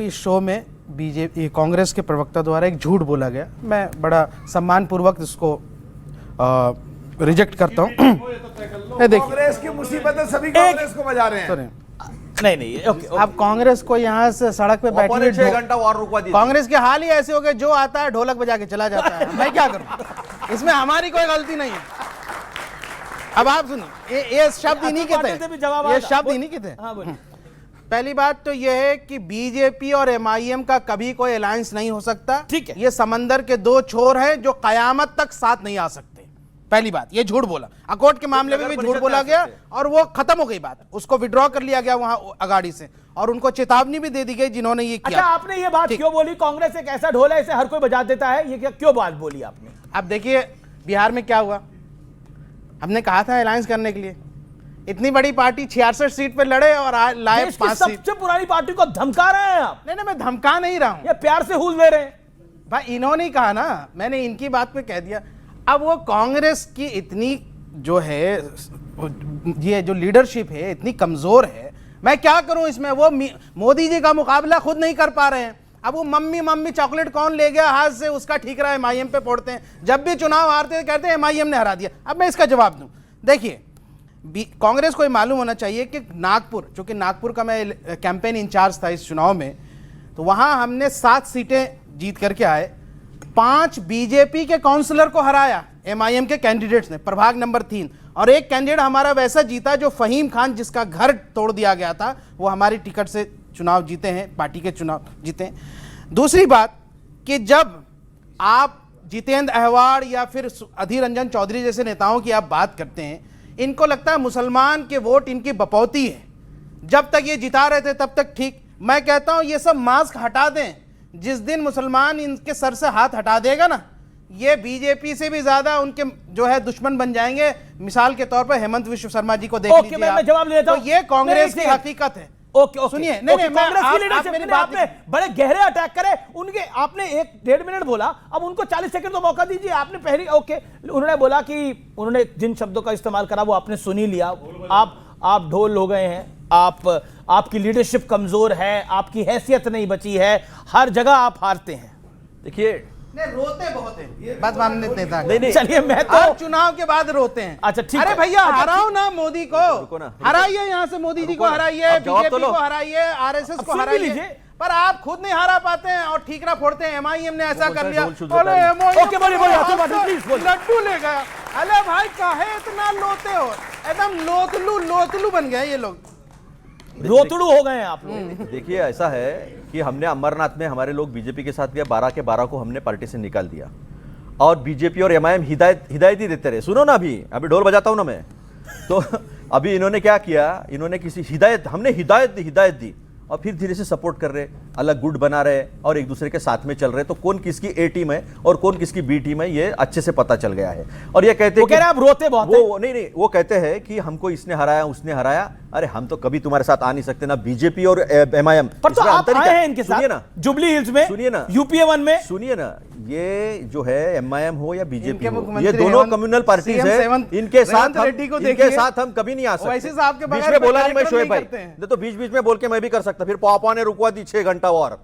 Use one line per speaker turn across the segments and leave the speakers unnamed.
इस शो में बीजेपी कांग्रेस के प्रवक्ता द्वारा एक झूठ बोला गया। मैं बड़ा सम्मानपूर्वक इसको रिजेक्ट करता हूँ।
कांग्रेस की मुसीबतें सभी कांग्रेस को बजा रहे हैं।
नहीं ओके। अब कांग्रेस को यहाँ से सड़क पे बैठी
6 घंटा और रुकवा दी।
कांग्रेस के हाल ही ऐसे हो गए, जो आता है ढोलक बजा के चला जाता है। मैं क्या करूँ, इसमें हमारी कोई गलती नहीं है। अब आप सुनिए, ये शब्द ही नहीं कहते, ये शब्द ही नहीं कहते। पहली बात तो यह है कि बीजेपी और एमआईएम का कभी कोई अलायंस नहीं हो सकता।
ठीक है,
ये समंदर के दो छोर हैं जो कयामत तक साथ नहीं आ सकते। पहली बात, ये झूठ बोला। अकोट के मामले में भी झूठ बोला गया और वो खत्म हो गई बात, उसको विड्रॉ कर लिया गया वहां अगाड़ी से, और उनको चेतावनी भी दे दी गई जिन्होंने ये किया।
अच्छा, आपने ये बात क्यों बोली, कांग्रेस एक ऐसा ढोल है इसे हर कोई बजा देता है, ये क्यों बात बोली आपने?
अब देखिए बिहार में क्या हुआ, हमने कहा था अलायंस करने के लिए, इतनी बड़ी पार्टी 66 सीट पे लड़े और लाए 5 सीट।
सबसे पुरानी पार्टी को धमका रहे हैं आप।
नहीं, मैं धमका नहीं रहा हूं,
ये प्यार से हुल दे रहे हैं
भाई। इन्होंने ही कहा ना, मैंने इनकी बात पे कह दिया। अब वो कांग्रेस की इतनी जो है, ये जो लीडरशिप है इतनी कमजोर है, मैं क्या करूं इसमें। वो मोदी जी का मुकाबला खुद नहीं कर पा रहे हैं। अब वो मम्मी चॉकलेट कौन ले गया हाथ से, उसका ठीक रहा एमआईएम पे फोड़ते हैं। जब भी चुनाव हारते हैं कहते हैं एमआईएम ने हरा दिया। अब मैं इसका जवाब दूं, देखिए कांग्रेस को मालूम होना चाहिए कि नागपुर, चूंकि नागपुर का मैं कैंपेन इंचार्ज था इस चुनाव में, तो वहां हमने 7 सीटें जीत करके आए। 5 बीजेपी के काउंसलर को हराया एमआईएम के कैंडिडेट्स ने, प्रभाग नंबर 3। और एक कैंडिडेट हमारा वैसा जीता जो फहीम खान, जिसका घर तोड़ दिया गया था, वो हमारी टिकट से चुनाव जीते हैं, पार्टी के चुनाव जीते हैं। दूसरी बात कि जब आप जितेंद्र अहवाड़ या फिर अधीर रंजन चौधरी जैसे नेताओं की आप बात करते हैं, इनको लगता है मुसलमान के वोट इनकी बपौती है। जब तक ये जिता रहे थे तब तक ठीक। मैं कहता हूं ये सब मास्क हटा दें, जिस दिन मुसलमान इनके सर से हाथ हटा देगा ना, ये बीजेपी से भी ज्यादा उनके जो है दुश्मन बन जाएंगे। मिसाल के तौर पर हेमंत विश्व शर्मा जी को देख लीजिए।
मैं जवाब देता हूं।
तो ये कांग्रेस की हकीकत है।
ओके
सुनिए,
कांग्रेस की लीडरशिप ने आपने बड़े गहरे अटैक करे उनके, आपने 1-1.5 मिनट बोला, अब उनको 40 सेकंड तो मौका दीजिए। आपने पहली उन्होंने बोला कि उन्होंने जिन शब्दों का इस्तेमाल करा वो आपने सुन ही लिया। आप ढोल हो गए हैं, आपकी लीडरशिप कमजोर है, आपकी हैसियत नहीं बची है, हर जगह आप हारते हैं।
देखिए रोते बहुत हैं, बात मानने नेता।
नहीं चलिए, मैं तो
चुनाव के बाद रोते हैं।
अच्छा ठीक,
अरे भैया हराओ ना मोदी को, हराइए यहाँ से, मोदी जी को हराइए, बीजेपी को हराइए, आरएसएस को हराइए, पर आप खुद नहीं हरा पाते हैं और ठीकरा फोड़ते हैं। एमआईएम ने ऐसा कर लिया, लड्डू ले गया। अरे भाई काहे इतना लोते हो, एकदम लोतलू बन गए ये लोग,
रोतड़ू हो गए हैं आप लोग।
देखिए ऐसा है कि हमने अमरनाथ में हमारे लोग बीजेपी के साथ गए, 12 के 12 को हमने पार्टी से निकाल दिया, और बीजेपी और एमआईएम हिदायत ही देते रहे। सुनो ना, अभी ढोल बजाता हूं ना मैं, तो अभी इन्होंने क्या किया, इन्होंने किसी हमने हिदायत दी और फिर धीरे से सपोर्ट कर रहे, अलग गुट बना रहे और एक दूसरे के साथ में चल रहे। तो कौन किसकी ए टीम है और कौन किसकी बी टीम है ये अच्छे से पता चल गया है। और ये कहते हैं
आप रोते बहुत
वो नहीं, वो कहते हैं कि हमको इसने हराया उसने हराया। अरे हम तो कभी तुम्हारे साथ आ नहीं सकते ना, बीजेपी और एमआईएम।
पर तो आप आए हैं इनके साथ ना, जुबली हिल्स में,
सुनिए ना,
यूपीए 1 में।
सुनिए ना, ये जो है एमआईएम हो या बीजेपी हो, ये दोनों कम्युनल पार्टीज है। इनके साथ हम कभी नहीं आ सकते। बीच में बोला नहीं मैं शोएब भाई, तो बीच में बोल के मैं भी कर सकता। फिर पापा ने रुकवा दी 6 घंटा और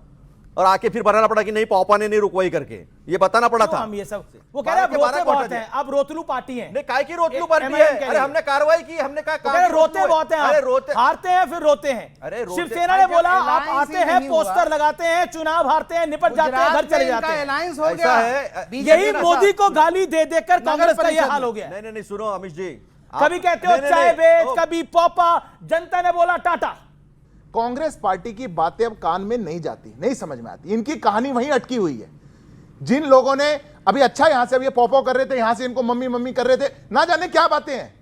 आके फिर बताना पड़ा कि नहीं पापा ने नहीं रुकवाई करके, ये बताना पड़ा था।
हम ये सब वो कह रहे हैं रोते बहुत हैं, आप रोतलू पार्टी हैं।
नहीं, काय की रोतलू पार्टी है? अरे हमने कार्रवाई की, हमने कहा
रोते बहुत हैं। अरे रोते, हारते हैं फिर रोते हैं।
अरे
शिवसेना ने बोला आप आते हैं, पोस्टर लगाते हैं, चुनाव हारते हैं, निपट जाते हैं, घर चले जाते हैं।
अलायंस हो गया है,
यही मोदी को गाली दे देकर कांग्रेस का यह हाल हो गया।
नहीं सुनो अमित जी,
कभी कहते हो चाय बेच, कभी पापा, जनता ने बोला टाटा।
कांग्रेस पार्टी की बातें अब कान में नहीं जाती, नहीं समझ में आती। इनकी कहानी वहीं अटकी हुई है। जिन लोगों ने अभी अच्छा यहां से अब ये पॉपो कर रहे थे, यहां से इनको मम्मी कर रहे थे, ना जाने क्या बातें हैं,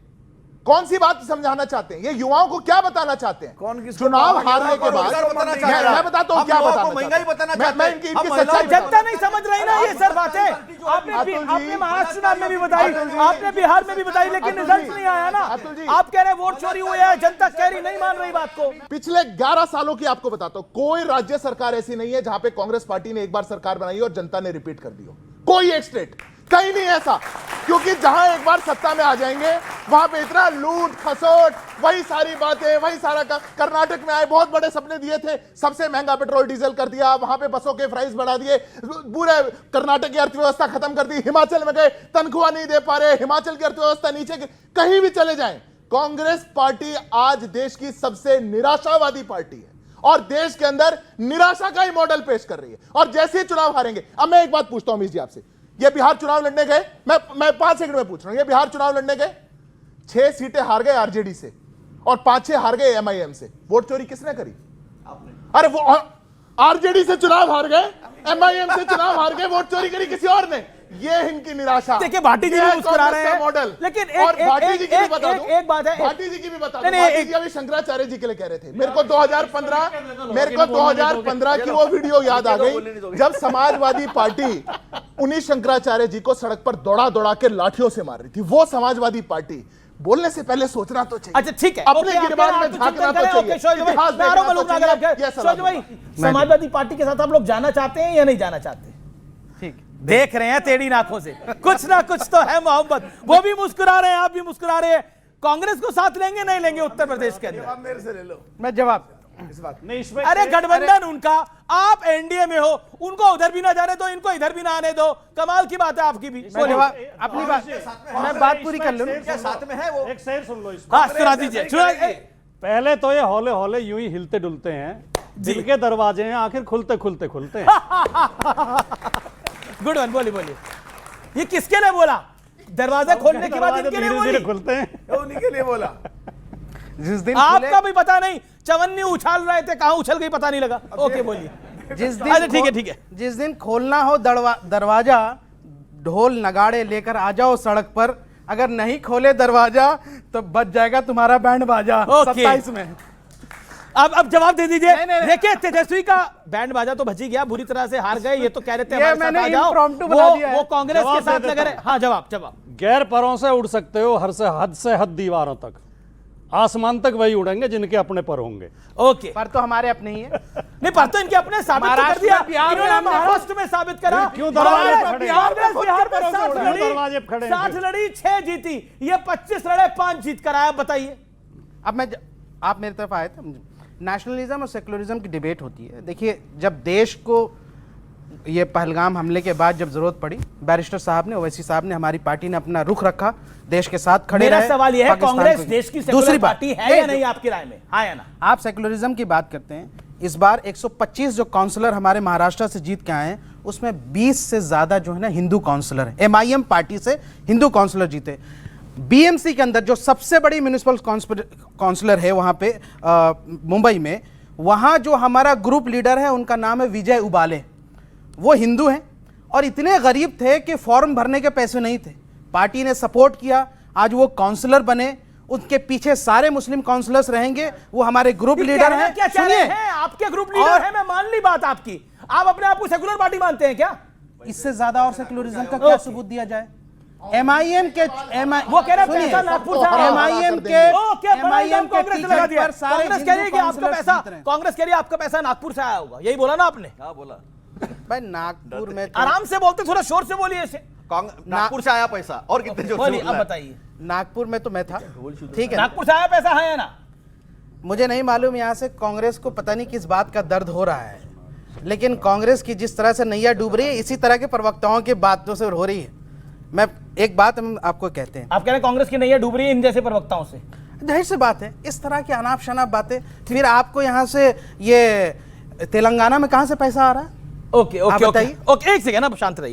कौन सी बात समझाना चाहते हैं, ये युवाओं को क्या बताना चाहते हैं।
कौन
चुनाव हारने के बाद मैं बताता हूं क्या
महंगाई बताना चाहते हैं।
इनकी सच्चाई
जनता नहीं समझ रही ना ये सर बातें। आपने महाराष्ट्र चुनाव में भी बताई, आपने बिहार में भी बताई, लेकिन रिजल्ट नहीं आया ना। आप कह रहे वोट चोरी हुई है, जनता कह रही नहीं मान रही बात को।
पिछले 11 सालों की आपको बताता हूं, कोई राज्य सरकार ऐसी नहीं है जहां पे कांग्रेस पार्टी ने एक बार सरकार बनाई और जनता ने रिपीट कर दी हो। कोई एक स्टेट कहीं नहीं ऐसा, क्योंकि जहां एक बार सत्ता में आ जाएंगे वहां पे इतना लूट खसोट, वही सारी बातें, वही सारा कर्नाटक में आए, बहुत बड़े सपने दिए थे, सबसे महंगा पेट्रोल डीजल कर दिया, वहां पे बसों के प्राइस बढ़ा दिए, पूरे कर्नाटक की अर्थव्यवस्था खत्म कर दी, हिमाचल में गए तनख्वाह नहीं दे पा रहे, हिमाचल की अर्थव्यवस्था नीचे कहीं भी चले जाएं, कांग्रेस पार्टी आज देश की सबसे निराशावादी पार्टी है और देश के अंदर निराशा का ही मॉडल पेश कर रही है। और जैसे ही चुनाव हारेंगे, अब मैं एक बात पूछता हूं अमीश जी आपसे, ये बिहार चुनाव लड़ने गए, मैं 5 सेकंड में पूछ रहा हूं, ये बिहार चुनाव लड़ने गए, 6 सीटें हार गए आरजेडी से और 5-6 हार गए एमआईएम से। वोट चोरी किसने करी? अरे वो आरजेडी से चुनाव हार गए, एमआईएम से चुनाव हार गए, वोट चोरी करी किसी और ने। ये इनकी निराशा।
देखिए भाटी जी भी मुस्कुरा रहे हैं
मॉडल,
लेकिन
और भाटी जी की भी बता दूं,
एक बात है,
भाटी जी की भी बता दूं, भाटी जी अभी शंकराचार्य जी के लिए कह रहे थे। मेरे को 2015 की वो वीडियो याद आ गई जब समाजवादी पार्टी उन्हीं शंकराचार्य जी को सड़क पर दौड़ा दौड़ा के लाठियों से मार रही थी। वो समाजवादी पार्टी बोलने से पहले सोचना तो चाहिए।
अच्छा ठीक है,
अपने गिरबान में झांकना तो चाहिए।
समाजवादी पार्टी के साथ आप लोग जाना चाहते हैं या नहीं जाना चाहते?
ठीक,
देख रहे हैं टेढ़ी आंखों से, कुछ ना कुछ तो है मोहब्बत। वो भी मुस्कुरा रहे हैं, आप भी मुस्कुरा रहे हैं। कांग्रेस को साथ लेंगे नहीं लेंगे उत्तर प्रदेश के अंदर?
मेरे से ले लो,
मैं जवाब
इस बात
नहीं इसमें
अरे गठबंधन उनका, आप एनडीए में हो, उनको उधर भी ना जाने दो, इनको इधर भी ना आने दो। कमाल की बात है आपकी भी।
मैं जवाब अपनी बात, मैं बात पूरी कर लूं।
क्या साथ में है वो?
एक शेर सुन लो इसको।
हाँ सुना दीजिए,
पहले तो ये हौले हौले यूं ही हिलते डुलते हैं, दिल के दरवाजे हैं आखिर खुलते खुलते खुलते हैं।
गुड वन, बोली बोली। ये किसके लिए बोला? दरवाजा खोलने के बाद इनके लिए
धीरे
बोली?
धीरे खुलते हैं।
उन्हीं के लिए बोला।
जिस दिन
आपका भी पता नहीं, चवन्नी उछाल रहे थे, कहां उछल गई पता नहीं लगा। ओके बोलिए।
जिस
अच्छा,
दिन
ठीक है ठीक है।
जिस दिन खोलना हो दरवाजा, ढोल नगाड़े लेकर आ जाओ सड़क पर। अगर नहीं खोले दरवाजा तो बच जाएगा तुम्हारा बैंड बाजा।
ओके।
27 में
अब जवाब दे दीजिए।
नहीं, नहीं।
देखिए तेजस्वी का बैंड बाजा तो बची गया, बुरी तरह से हार गए। ये तो कह रहे थे
ये
हमारे
मैंने
साथ आ जाओ।
impromptu बना दिया है।
वो कांग्रेस के
जवाब
साथ
दे
लग
देता
रहे। हाँ जवाब।
गैर परों से उड़ सकते हो हद से हद दीवारों तक, आसमान तक वही उड़ेंगे जिनके अपने पर होंगे।
ओके,
पर तो हमारे अपने ही है।
नहीं पर तो इनके अपने साबित तो कर
महाराष्ट्र
दिया।
में, बिहार में
इन्होंने
हमने
महाराष्ट्र में साबित करा।
क्यों दरवाजे पे खड़े हैं?
बिहार में
क्यों दरवाजे पे खड़े हैं?
60 लड़ी 6 जीती, ये 25 लड़े 5 जीत कर आया। बताइए।
अब आप मेरी तरफ आए थे, नेशनलिज्म और सेकुलरिज्म की डिबेट होती है। देखिए, जब देश को ये पहलगाम हमले के बाद जब जरूरत पड़ी, बैरिस्टर साहब ने, ओवैसी साहब ने, हमारी पार्टी ने अपना रुख रखा, देश के साथ खड़े
मेरा
रहे।
सवाल यह है,
पाकिस्तान
कांग्रेस
को-
देश की
दूसरी
सेकुलर
बात
पार्टी है या नहीं आपकी राय में? हाँ या ना?
आप सेकुलरिज्म की बात करते हैं। इस बार 125 जो काउंसलर हमारे महाराष्ट्र से जीत के आए हैं, उसमें 20 से ज्यादा जो है ना हिंदू काउंसलर है। एमआईएम पार्टी से हिंदू काउंसलर जीते। बीएमसी के अंदर जो सबसे बड़ी म्युनिसिपल काउंसलर है वहां पे मुंबई में, वहां जो हमारा ग्रुप लीडर है उनका नाम है विजय उबाले। वो हिंदू हैं और इतने गरीब थे कि फॉर्म भरने के पैसे नहीं थे। पार्टी ने सपोर्ट किया, आज वो काउंसलर बने। उनके पीछे सारे मुस्लिम काउंसलर्स रहेंगे। वो हमारे ग्रुप लीडर हैं।
क्या कह रहे हैं? आपके ग्रुप लीडर हैं, मैं मान ली बात आपकी। आप अपने आप को सेकुलर पार्टी मानते हैं क्या?
इससे ज्यादा और सेकुलरिज्म का क्या सबूत दिया जाए? एमआईएम के
वो कह रहे हैं पैसा नागपुर से आ रहा है।
एमआईएम के
एमआईएम कांग्रेस ने लगा दिया।
पर सारे
कांग्रेस कह रही है कि
हिंदू
आपका पैसा,
काउंसलर्स जीत रहे हैं।
कांग्रेस कह रही है आपका पैसा नागपुर से आया होगा। यही बोला ना आपने?
क्या बोला?
भाई नागपुर में तो-
आराम से बोलते, थोड़ा शोर से बोलिए इसे।
नागपुर से आया पैसा और कितने जोर से
बोलिए,
बोल
अब
रहा है?
बताइए।
नागपुर में तो मैं था, ठीक है।
नागपुर से आया पैसा है या ना?
मुझे नहीं मालूम यहाँ से कांग्रेस को पता नहीं किस बात का दर्द हो रहा है, लेकिन कांग्रेस की जिस तरह से नैया डूब रही है, इसी तरह के प्रवक्ताओं की बातों से हो रही है। मैं एक बात हम आपको कहते हैं,
आप कह रहे हैं कांग्रेस की नैया डूब रही है इन जैसे प्रवक्ताओं से?
जाहिर सी बात है, इस तरह की अनाप शनाप बातें। फिर आपको यहाँ से ये तेलंगाना में कहाँ से पैसा आ रहा है?
ओके
आप
ओके
बताइए।
ओके, एक सेकंड, अब शांत रहिए।